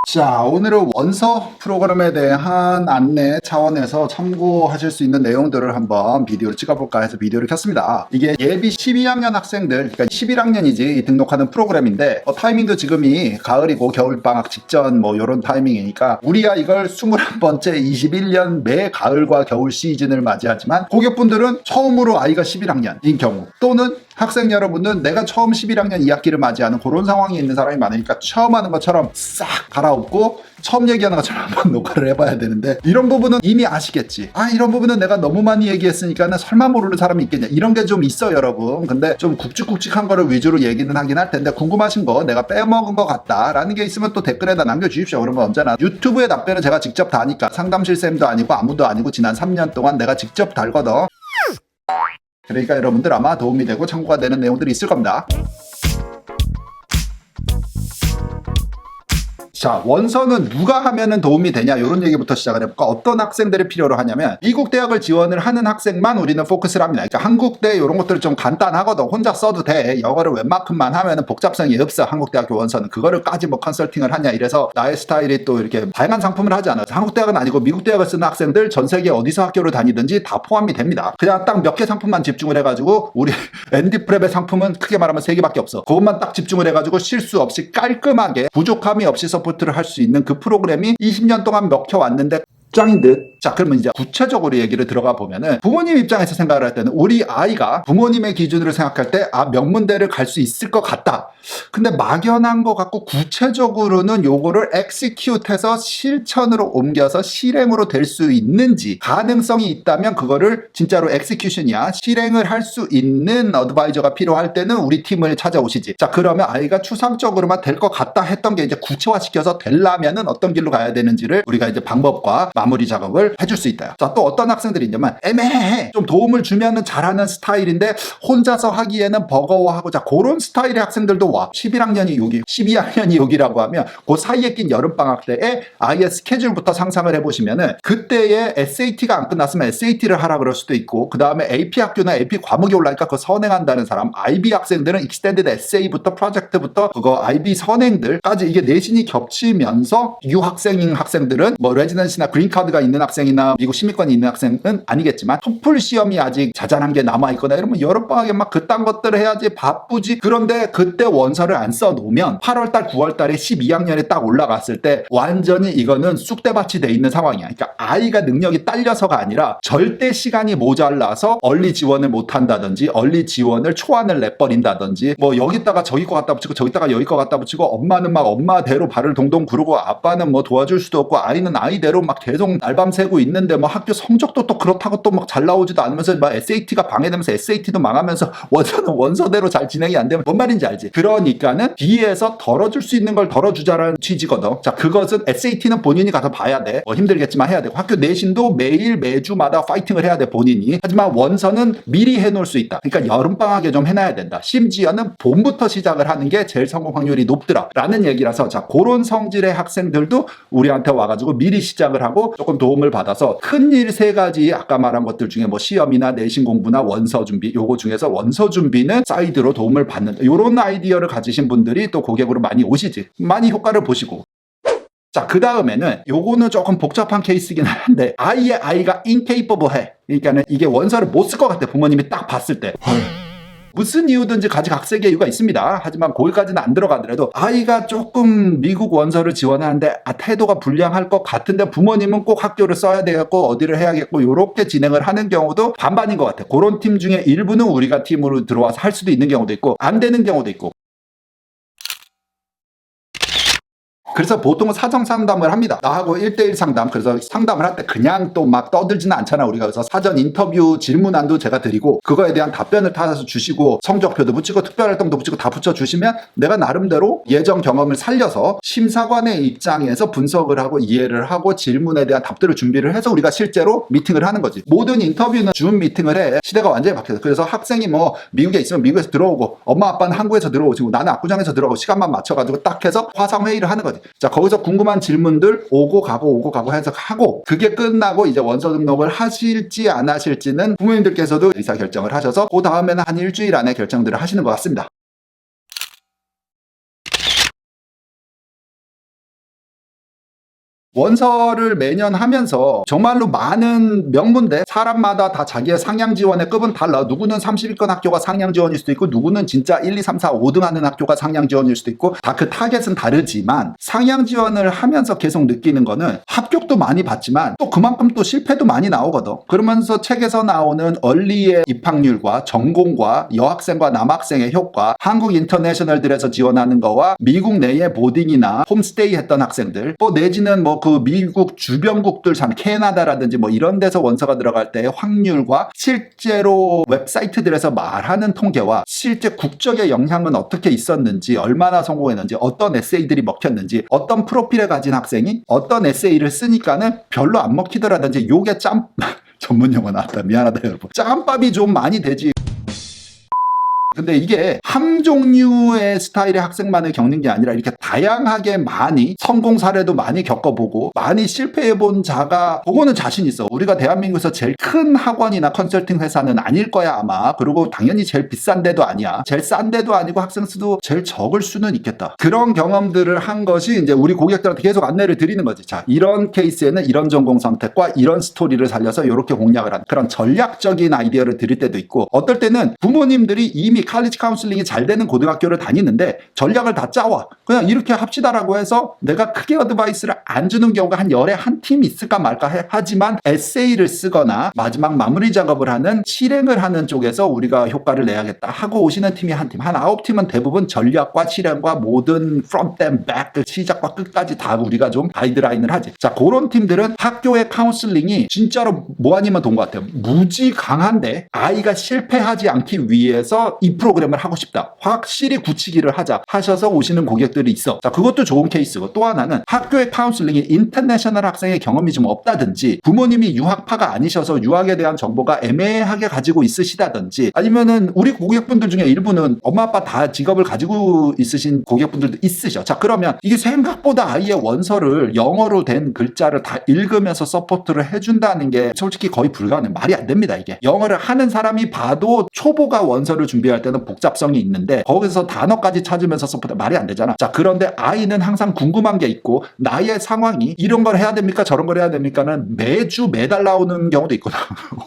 자, 오늘은 원서 프로그램에 대한 안내 차원에서 참고하실 수 있는 내용들을 한번 비디오를 찍어볼까 해서 비디오를 켰습니다. 이게 예비 12학년 학생들, 그러니까 11학년이지 등록하는 프로그램인데 타이밍도 지금이 가을이고 겨울방학 직전 이런 타이밍이니까 우리야 이걸 21번째 21년 매 가을과 겨울 시즌을 맞이하지만 고객분들은 처음으로 아이가 11학년인 경우 또는 학생 여러분은 내가 처음 11학년 2학기를 맞이하는 그런 상황이 있는 사람이 많으니까 처음 하는 것처럼 싹 갈아엎고 처음 얘기하는 것처럼 한번 녹화를 해봐야 되는데 이런 부분은 이미 아시겠지. 이런 부분은 내가 너무 많이 얘기했으니까 설마 모르는 사람이 있겠냐. 이런 게 좀 있어 여러분. 근데 좀 굵직굵직한 거를 위주로 얘기는 하긴 할 텐데 궁금하신 거 내가 빼먹은 것 같다라는 게 있으면 또 댓글에다 남겨주십시오. 그러면 언제나 유튜브의 답변은 제가 직접 다니까 상담실 쌤도 아니고 아무도 아니고 지난 3년 동안 내가 직접 달거든. 그러니까 여러분들 아마 도움이 되고 참고가 되는 내용들이 있을 겁니다. 자, 원서는 누가 하면은 도움이 되냐 이런 얘기부터 시작을 해볼까. 어떤 학생들이 필요로 하냐면 미국 대학을 지원을 하는 학생만 우리는 포커스를 합니다. 그러니까 한국대 이런 것들은 좀 간단하거든. 혼자 써도 돼. 영어를 웬만큼만 하면은 복잡성이 없어. 한국대학교 원서는 그거를까지 컨설팅을 하냐 이래서 나의 스타일이 또 이렇게 다양한 상품을 하지 않아서 한국대학은 아니고 미국 대학을 쓰는 학생들 전 세계 어디서 학교를 다니든지 다 포함이 됩니다. 그냥 딱 몇 개 상품만 집중을 해가지고 우리 앤디프랩의 상품은 크게 말하면 3개밖에 없어. 그것만 딱 집중을 해가지고 실수 없이 깔끔하게 부족함이 없이 서포트를 할 수 있는 그 프로그램이 20년 동안 먹혀왔는데 짱인 듯. 자, 그러면 이제 구체적으로 얘기를 들어가 보면은 부모님 입장에서 생각을 할 때는 우리 아이가 부모님의 기준으로 생각할 때 명문대를 갈 수 있을 것 같다. 근데 막연한 것 같고 구체적으로는 요거를 execute해서 실천으로 옮겨서 실행으로 될 수 있는지 가능성이 있다면 그거를 진짜로 execution이야. 실행을 할 수 있는 어드바이저가 필요할 때는 우리 팀을 찾아오시지. 자, 그러면 아이가 추상적으로만 될 것 같다 했던 게 이제 구체화시켜서 되려면은 어떤 길로 가야 되는지를 우리가 이제 방법과 마무리 작업을 해줄 수 있다. 자, 또 어떤 학생들이 있냐면 애매해. 좀 도움을 주면은 잘하는 스타일인데 혼자서 하기에는 버거워하고 자, 그런 스타일의 학생들도 와. 11학년이 여기, 12학년이 여기라고 하면 그 사이에 낀 여름방학 때에 아이의 스케줄부터 상상을 해보시면은 그때에 SAT가 안 끝났으면 SAT를 하라 그럴 수도 있고 그 다음에 AP 학교나 AP 과목이 올라니까 그거 선행한다는 사람, IB 학생들은 익스텐디드 에세이부터 프로젝트부터 그거 IB 선행들까지 이게 내신이 겹치면서 유학생인 학생들은 레지던시나 그린카드가 있는 학생이나 미국 시민권이 있는 학생은 아니겠지만 토플 시험이 아직 자잘한 게 남아있거나 이러면 여름방학에 막 그딴 것들을 해야지 바쁘지. 그런데 그때 원서를 안 써놓으면 8월달 9월달에 12학년에 딱 올라갔을 때 완전히 이거는 쑥대밭이 돼 있는 상황이야. 그러니까 아이가 능력이 딸려서가 아니라 절대 시간이 모자라서 얼리 지원을 못한다든지 얼리 지원을 초안을 내버린다든지 여기다가 저기 거 갖다 붙이고 저기다가 여기 거 갖다 붙이고 엄마는 막 엄마대로 발을 동동 구르고 아빠는 도와줄 수도 없고 아이는 아이대로 막 계속 날밤 새고 있는데 학교 성적도 또 그렇다고 또 막 잘 나오지도 않으면서 SAT가 방해되면서 SAT도 망하면서 원서는 원서대로 잘 진행이 안 되면 뭔 말인지 알지? 그러니까는 뒤에서 덜어줄 수 있는 걸 덜어주자라는 취지거든. 자, 그것은 SAT는 본인이 가서 봐야 돼. 힘들겠지만 해야 되고 학교 내신도 매일 매주마다 파이팅을 해야 돼 본인이. 하지만 원서는 미리 해놓을 수 있다. 그러니까 여름방학에 좀 해놔야 된다. 심지어는 봄부터 시작을 하는 게 제일 성공 확률이 높더라 라는 얘기라서 자, 그런 성질의 학생들도 우리한테 와가지고 미리 시작을 하고 조금 도움을 받아서 큰일 3가지 아까 말한 것들 중에 시험이나 내신 공부나 원서 준비 요거 중에서 원서 준비는 사이드로 도움을 받는 요런 아이디어를 가지신 분들이 또 고객으로 많이 오시지. 많이 효과를 보시고. 자, 그 다음에는 요거는 조금 복잡한 케이스긴 한데 아이가 incapable해. 그러니까는 이게 원서를 못 쓸 것 같아. 부모님이 딱 봤을 때. 무슨 이유든지 각색의 이유가 있습니다. 하지만 거기까지는 안 들어가더라도 아이가 조금 미국 원서를 지원하는데 태도가 불량할 것 같은데 부모님은 꼭 학교를 써야 되겠고 어디를 해야겠고 이렇게 진행을 하는 경우도 반반인 것 같아요. 그런 팀 중에 일부는 우리가 팀으로 들어와서 할 수도 있는 경우도 있고 안 되는 경우도 있고. 그래서 보통은 사정 상담을 합니다. 나하고 1대1 상담. 그래서 상담을 할 때 그냥 또 막 떠들지는 않잖아 우리가. 그래서 사전 인터뷰 질문안도 제가 드리고 그거에 대한 답변을 찾아서 주시고 성적표도 붙이고 특별활동도 붙이고 다 붙여주시면 내가 나름대로 예전 경험을 살려서 심사관의 입장에서 분석을 하고 이해를 하고 질문에 대한 답들을 준비를 해서 우리가 실제로 미팅을 하는 거지. 모든 인터뷰는 줌 미팅을 해. 시대가 완전히 바뀌었어. 그래서 학생이 미국에 있으면 미국에서 들어오고 엄마 아빠는 한국에서 들어오고 나는 압구정에서 들어오고 시간만 맞춰가지고 딱 해서 화상회의를 하는 거지. 자, 거기서 궁금한 질문들 오고 가고 해서 하고 그게 끝나고 이제 원서 등록을 하실지 안 하실지는 부모님들께서도 의사결정을 하셔서 그 다음에는 한 일주일 안에 결정들을 하시는 것 같습니다. 원서를 매년 하면서 정말로 많은 명문대, 사람마다 다 자기의 상향 지원의 급은 달라. 누구는 30위권 학교가 상향 지원일 수도 있고, 누구는 진짜 1, 2, 3, 4, 5등 하는 학교가 상향 지원일 수도 있고, 다 그 타겟은 다르지만 상향 지원을 하면서 계속 느끼는 거는 합격도 많이 받지만 또 그만큼 또 실패도 많이 나오거든. 그러면서 책에서 나오는 얼리의 입학률과 전공과 여학생과 남학생의 효과, 한국 인터내셔널들에서 지원하는 거와 미국 내의 보딩이나 홈스테이 했던 학생들, 뭐 내지는 뭐 그 미국 주변국들, 참 캐나다라든지 뭐 이런 데서 원서가 들어갈 때의 확률과 실제로 웹사이트들에서 말하는 통계와 실제 국적의 영향은 어떻게 있었는지, 얼마나 성공했는지, 어떤 에세이들이 먹혔는지, 어떤 프로필에 가진 학생이 어떤 에세이를 쓰니까는 별로 안 먹히더라든지, 요게 전문 용어 나왔다. 미안하다 여러분. 짬밥이 좀 많이 되지. 근데 이게 한 종류의 스타일의 학생만을 겪는 게 아니라 이렇게 다양하게 많이 성공 사례도 많이 겪어보고 많이 실패해본 자가, 그거는 자신 있어. 우리가 대한민국에서 제일 큰 학원이나 컨설팅 회사는 아닐 거야 아마. 그리고 당연히 제일 비싼 데도 아니야. 제일 싼 데도 아니고 학생 수도 제일 적을 수는 있겠다. 그런 경험들을 한 것이 이제 우리 고객들한테 계속 안내를 드리는 거지. 자, 이런 케이스에는 이런 전공 선택과 이런 스토리를 살려서 이렇게 공략을 하는 그런 전략적인 아이디어를 드릴 때도 있고, 어떨 때는 부모님들이 이미 칼리지 카운슬링이 잘 되는 고등학교를 다니는데 전략을 다 짜와. 그냥 이렇게 합시다라고 해서 내가 크게 어드바이스를 안 주는 경우가 한 열에 한 팀 있을까 말까 하지만 에세이를 쓰거나 마지막 마무리 작업을 하는, 실행을 하는 쪽에서 우리가 효과를 내야겠다 하고 오시는 팀이 한 팀, 한 9팀은 대부분 전략과 실행과 모든 front and back, 시작과 끝까지 다 우리가 좀 가이드라인을 하지. 자, 그런 팀들은 학교의 카운슬링이 진짜로 뭐 아니면 돈 것 같아요. 무지 강한데 아이가 실패하지 않기 위해서 이 프로그램을 하고 싶다, 확실히 굳히기를 하자 하셔서 오시는 고객들이 있어. 자, 그것도 좋은 케이스고, 또 하나는 학교의 카운슬링이 인터내셔널 학생의 경험이 좀 없다든지, 부모님이 유학파가 아니셔서 유학에 대한 정보가 애매하게 가지고 있으시다든지, 아니면은 우리 고객분들 중에 일부는 엄마 아빠 다 직업을 가지고 있으신 고객분들도 있으셔. 자, 그러면 이게 생각보다 아이의 원서를 영어로 된 글자를 다 읽으면서 서포트를 해준다는 게 솔직히 거의 불가능, 말이 안 됩니다. 이게 영어를 하는 사람이 봐도 초보가 원서를 준비할 때는 복잡성이 있는데 거기서 단어까지 찾으면서 서포트, 말이 안 되잖아. 자, 그런데 아이는 항상 궁금한 게 있고, 나의 상황이 이런 걸 해야 됩니까 저런 걸 해야 됩니까는 매주 매달 나오는 경우도 있거든.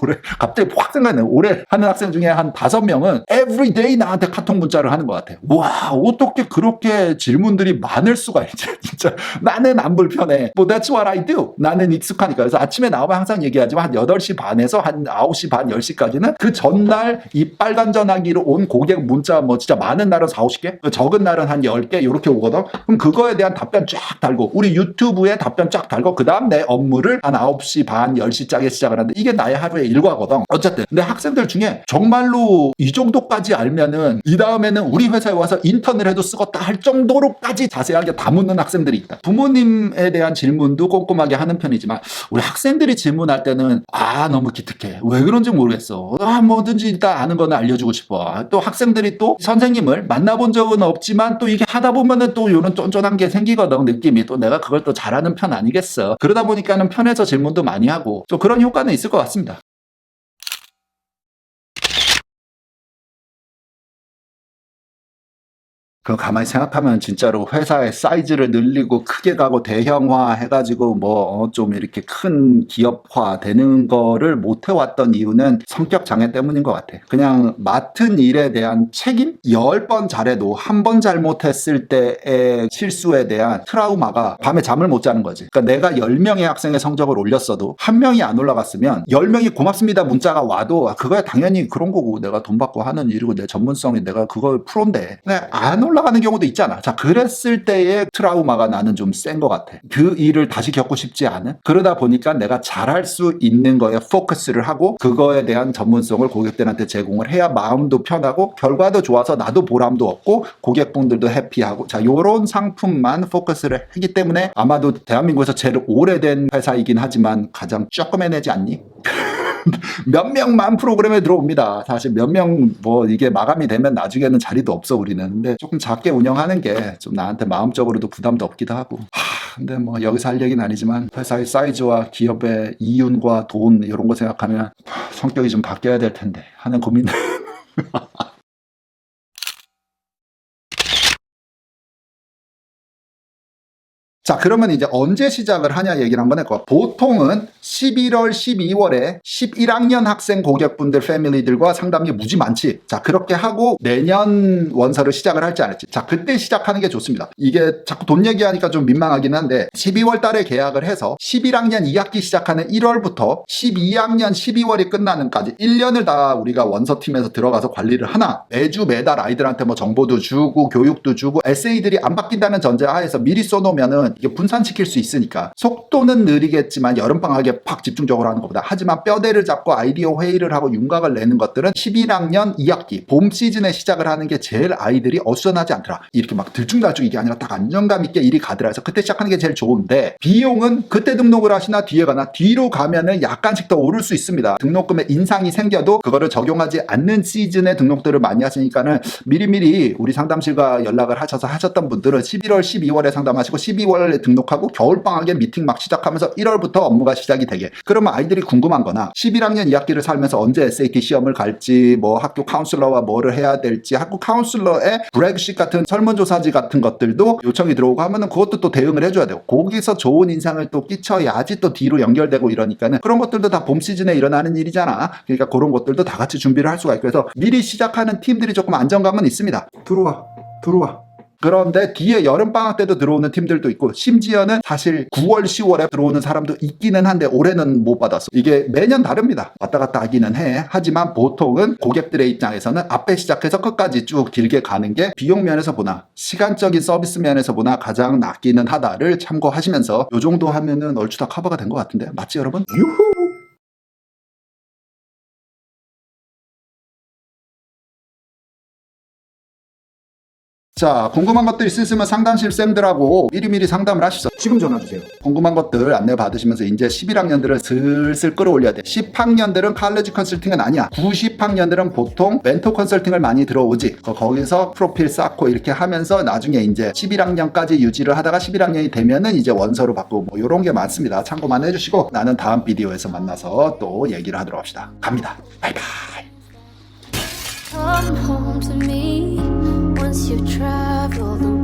올해 갑자기 확 생각나네. 올해 하는 학생 중에 한 5명은 everyday 나한테 카톡 문자를 하는 것 같아. 와, 어떻게 그렇게 질문들이 많을 수가 있지. 진짜 나는 안 불편해. 뭐 that's what I do. 나는 익숙하니까. 그래서 아침에 나오면 항상 얘기하지만 한 8시 반에서 한 9시 반 10시까지는 그 전날 이 빨간 전화기로 온 고객 문자, 뭐 진짜 많은 날은 4, 50개, 적은 날은 한 10개 이렇게 오거든. 그럼 그거에 대한 답변 쫙 달고, 우리 유튜브에 답변 쫙 달고, 그 다음 내 업무를 한 9시 반 10시짜리 시작을 하는데, 이게 나의 하루의 일과거든. 어쨌든 근데 학생들 중에 정말로 이 정도까지 알면은 이 다음에는 우리 회사에 와서 인턴을 해도 쓰겠다 할 정도로까지 자세하게 다 묻는 학생들이 있다. 부모님에 대한 질문도 꼼꼼하게 하는 편이지만 우리 학생들이 질문할 때는 너무 기특해. 왜 그런지 모르겠어. 뭐든지 일단 아는 거는 알려주고 싶어. 또 학생들이 또 선생님을 만나본 적은 없지만 또 이게 하다 보면은 또 이런 쫀쫀한 게 생기거든, 느낌이. 또 내가 그걸 또 잘하는 편 아니겠어. 그러다 보니까는 편해서 질문도 많이 하고, 또 그런 효과는 있을 것 같습니다. 그 가만히 생각하면 진짜로 회사의 사이즈를 늘리고 크게 가고 대형화 해가지고 뭐 좀 이렇게 큰 기업화 되는 거를 못 해왔던 이유는 성격 장애 때문인 것 같아. 그냥 맡은 일에 대한 책임? 10번 잘해도 한 번 잘못했을 때의 실수에 대한 트라우마가 밤에 잠을 못 자는 거지. 그러니까 내가 10명의 학생의 성적을 올렸어도 한 명이 안 올라갔으면 10명이 고맙습니다 문자가 와도 그거야 당연히 그런 거고, 내가 돈 받고 하는 일이고 내 전문성이, 내가 그걸 프로인데 안 올라가는 경우도 있잖아. 자, 그랬을 때의 트라우마가 나는 좀 센 것 같아. 그 일을 다시 겪고 싶지 않은. 그러다 보니까 내가 잘할 수 있는 거에 포커스를 하고 그거에 대한 전문성을 고객들한테 제공을 해야 마음도 편하고 결과도 좋아서 나도 보람도 얻고 고객분들도 해피하고, 자, 요런 상품만 포커스를 하기 때문에 아마도 대한민국에서 제일 오래된 회사이긴 하지만 가장 조그매내지 않니? 몇 명만 프로그램에 들어옵니다. 사실 몇 명 뭐 이게 마감이 되면 나중에는 자리도 없어 우리는. 근데 조금 작게 운영하는 게 좀 나한테 마음적으로도 부담도 없기도 하고. 근데 뭐 여기서 할 얘기는 아니지만 회사의 사이즈와 기업의 이윤과 돈 이런 거 생각하면 성격이 좀 바뀌어야 될 텐데 하는 고민. 자, 그러면 이제 언제 시작을 하냐 얘기를 한번 해볼까. 보통은 11월, 12월에 11학년 학생 고객분들 패밀리들과 상담이 무지 많지. 자, 그렇게 하고 내년 원서를 시작을 할지 안 할지. 자, 그때 시작하는 게 좋습니다. 이게 자꾸 돈 얘기하니까 좀 민망하긴 한데 12월 달에 계약을 해서 11학년 2학기 시작하는 1월부터 12학년 12월이 끝나는까지 1년을 다 우리가 원서팀에서 들어가서 관리를 하나, 매주 매달 아이들한테 뭐 정보도 주고 교육도 주고 에세이들이 안 바뀐다는 전제하에서 미리 써놓으면은 이게 분산시킬 수 있으니까 속도는 느리겠지만 여름방학에 팍 집중적으로 하는 것보다. 하지만 뼈대를 잡고 아이디어 회의를 하고 윤곽을 내는 것들은 11학년 2학기 봄 시즌에 시작을 하는 게 제일 아이들이 어수선하지 않더라. 이렇게 막 들쭉날쭉 이게 아니라 딱 안정감 있게 일이 가더라 해서 그때 시작하는 게 제일 좋은데, 비용은 그때 등록을 하시나 뒤에 가나, 뒤로 가면은 약간씩 더 오를 수 있습니다. 등록금에 인상이 생겨도 그거를 적용하지 않는 시즌에 등록들을 많이 하시니까는 미리미리 우리 상담실과 연락을 하셔서 하셨던 분들은 11월 12월에 상담하시고 12월에 등록하고 겨울방학에 미팅 막 시작하면서 1월부터 업무가 시작이 되게. 그러면 아이들이 궁금한 거나 11학년 2학기를 살면서 언제 SAT 시험을 갈지, 뭐 학교 카운슬러와 뭐를 해야 될지, 학교 카운슬러의 브렉시트 같은 설문조사지 같은 것들도 요청이 들어오고 하면은 그것도 또 대응을 해줘야 되고, 거기서 좋은 인상을 또 끼쳐야지 또 뒤로 연결되고 이러니까는 그런 것들도 다 봄 시즌에 일어나는 일이잖아. 그러니까 그런 것들도 다 같이 준비를 할 수가 있고 해서 미리 시작하는 팀들이 조금 안정감은 있습니다. 들어와. 그런데 뒤에 여름방학 때도 들어오는 팀들도 있고, 심지어는 사실 9월, 10월에 들어오는 사람도 있기는 한데 올해는 못 받았어. 이게 매년 다릅니다. 왔다 갔다 하기는 해. 하지만 보통은 고객들의 입장에서는 앞에 시작해서 끝까지 쭉 길게 가는 게 비용 면에서 보나 시간적인 서비스 면에서 보나 가장 낫기는 하다를 참고하시면서 요 정도 하면은 얼추 다 커버가 된 것 같은데, 맞지 여러분? 유후! 자, 궁금한 것들 있으시면 상담실 쌤들하고 미리미리 상담을 하시죠. 지금 전화 주세요. 궁금한 것들 안내 받으시면서 이제 11학년들은 슬슬 끌어올려야 돼. 10학년들은 칼리지 컨설팅은 아니야. 90학년들은 보통 멘토 컨설팅을 많이 들어오지. 거기서 프로필 쌓고 이렇게 하면서 나중에 이제 11학년까지 유지를 하다가 11학년이 되면은 이제 원서로 바꾸고 뭐 이런 게 많습니다. 참고만 해주시고 나는 다음 비디오에서 만나서 또 얘기를 하도록 합시다. 갑니다. 바이바이. Come home to me once you've traveled